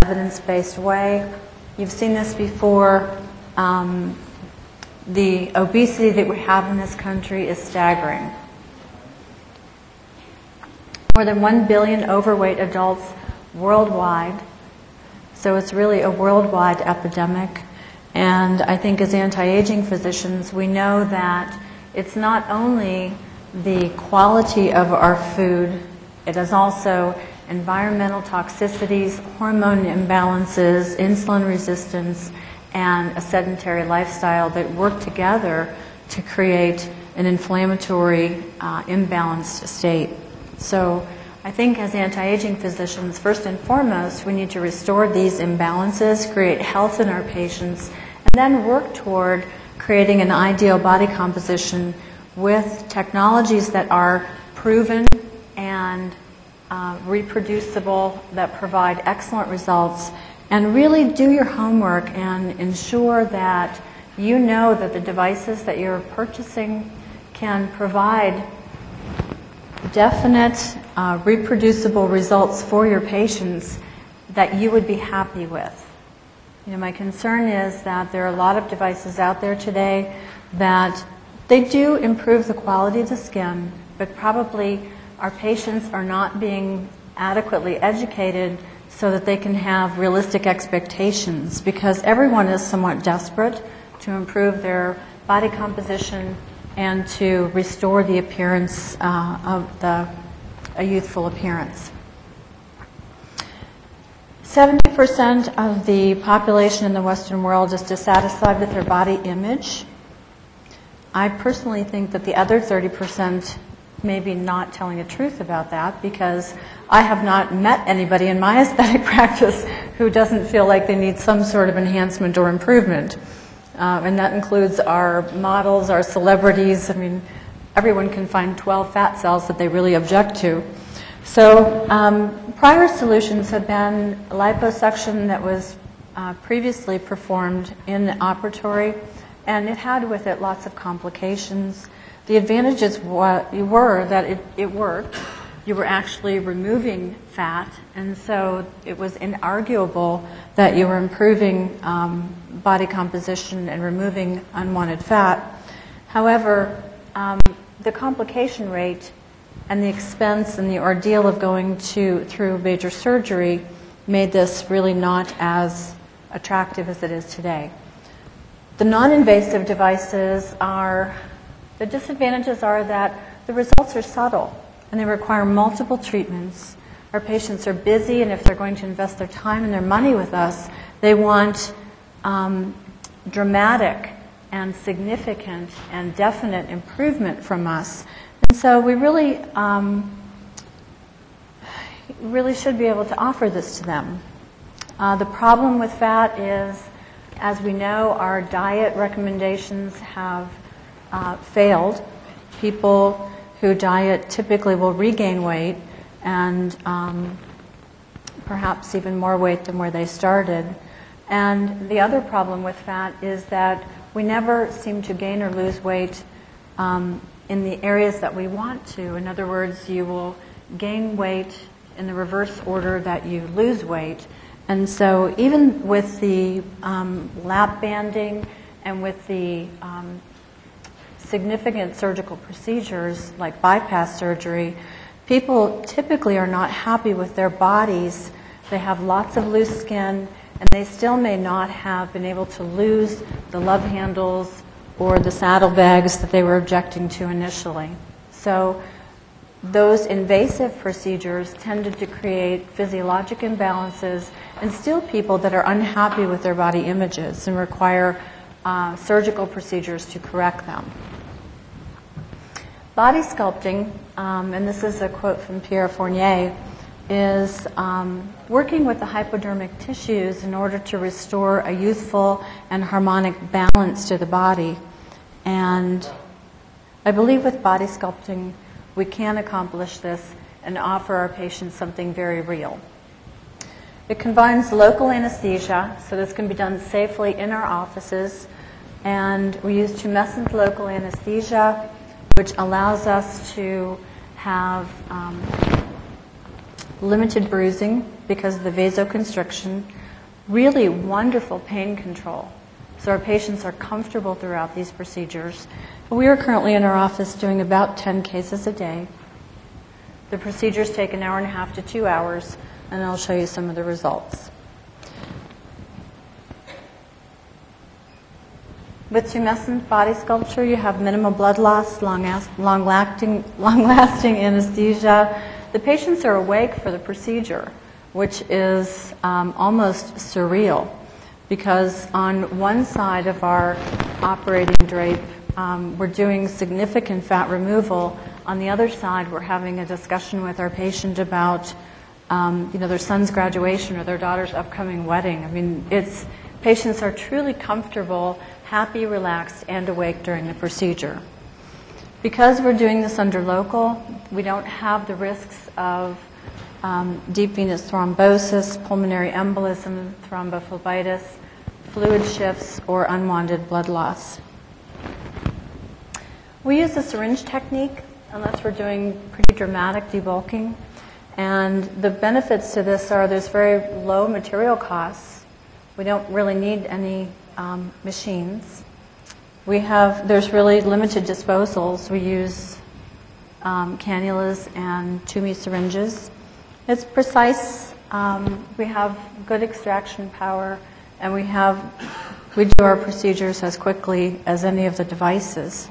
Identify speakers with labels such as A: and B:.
A: evidence-based way. You've seen this before. The obesity that we have in this country is staggering. More than 1 billion overweight adults worldwide. So it's really a worldwide epidemic. And I think as anti-aging physicians, we know that it's not only the quality of our food, it is also environmental toxicities, hormone imbalances, insulin resistance, and a sedentary lifestyle that work together to create an inflammatory, imbalanced state. So I think as anti-aging physicians, first and foremost, we need to restore these imbalances, create health in our patients, and then work toward creating an ideal body composition with technologies that are proven and reproducible, that provide excellent results, and really do your homework and ensure that you know that the devices that you're purchasing can provide definite, reproducible results for your patients that you would be happy with. You know, my concern is that there are a lot of devices out there today that they do improve the quality of the skin, but probably our patients are not being adequately educated so that they can have realistic expectations, because everyone is somewhat desperate to improve their body composition and to restore the appearance of a youthful appearance. 70% of the population in the Western world is dissatisfied with their body image. I personally think that the other 30% may be not telling the truth about that, because I have not met anybody in my aesthetic practice who doesn't feel like they need some sort of enhancement or improvement. And that includes our models, our celebrities. I mean, everyone can find 12 fat cells that they really object to. So prior solutions have been liposuction that was previously performed in the operatory, and it had with it lots of complications. The advantages were that it worked. You were actually removing fat, and so it was inarguable that you were improving body composition and removing unwanted fat. However, the complication rate and the expense and the ordeal of going through major surgery made this really not as attractive as it is today. The non-invasive devices the disadvantages are that the results are subtle and they require multiple treatments. Our patients are busy, and if they're going to invest their time and their money with us, they want dramatic and significant and definite improvement from us. And so we really should be able to offer this to them. The problem with fat is, as we know, our diet recommendations have failed. People who diet typically will regain weight, and perhaps even more weight than where they started. And the other problem with fat is that we never seem to gain or lose weight in the areas that we want to. In other words, you will gain weight in the reverse order that you lose weight. And so even with the lap banding and with the significant surgical procedures like bypass surgery, people typically are not happy with their bodies. They have lots of loose skin, and they still may not have been able to lose the love handles or the saddlebags that they were objecting to initially. So those invasive procedures tended to create physiologic imbalances and still people that are unhappy with their body images and require surgical procedures to correct them. Body sculpting, and this is a quote from Pierre Fournier, is working with the hypodermic tissues in order to restore a youthful and harmonic balance to the body. And I believe with body sculpting, we can accomplish this and offer our patients something very real. It combines local anesthesia, so this can be done safely in our offices, and we use tumescent local anesthesia, which allows us to have limited bruising because of the vasoconstriction, really wonderful pain control. So our patients are comfortable throughout these procedures. We are currently in our office doing about 10 cases a day. The procedures take an hour and a half to 2 hours, and I'll show you some of the results. With tumescent body sculpture, you have minimal blood loss, long-lasting anesthesia. The patients are awake for the procedure, which is almost surreal, because on one side of our operating drape, we're doing significant fat removal. On the other side, we're having a discussion with our patient about their son's graduation or their daughter's upcoming wedding. I mean, patients are truly comfortable, happy, relaxed, and awake during the procedure. Because we're doing this under local, we don't have the risks of deep venous thrombosis, pulmonary embolism, thrombophlebitis, fluid shifts, or unwanted blood loss. We use the syringe technique unless we're doing pretty dramatic debulking. And the benefits to this are there's very low material costs. We don't really need any machines. There's really limited disposals. We use cannulas and syringes. It's precise. We have good extraction power, and we do our procedures as quickly as any of the devices.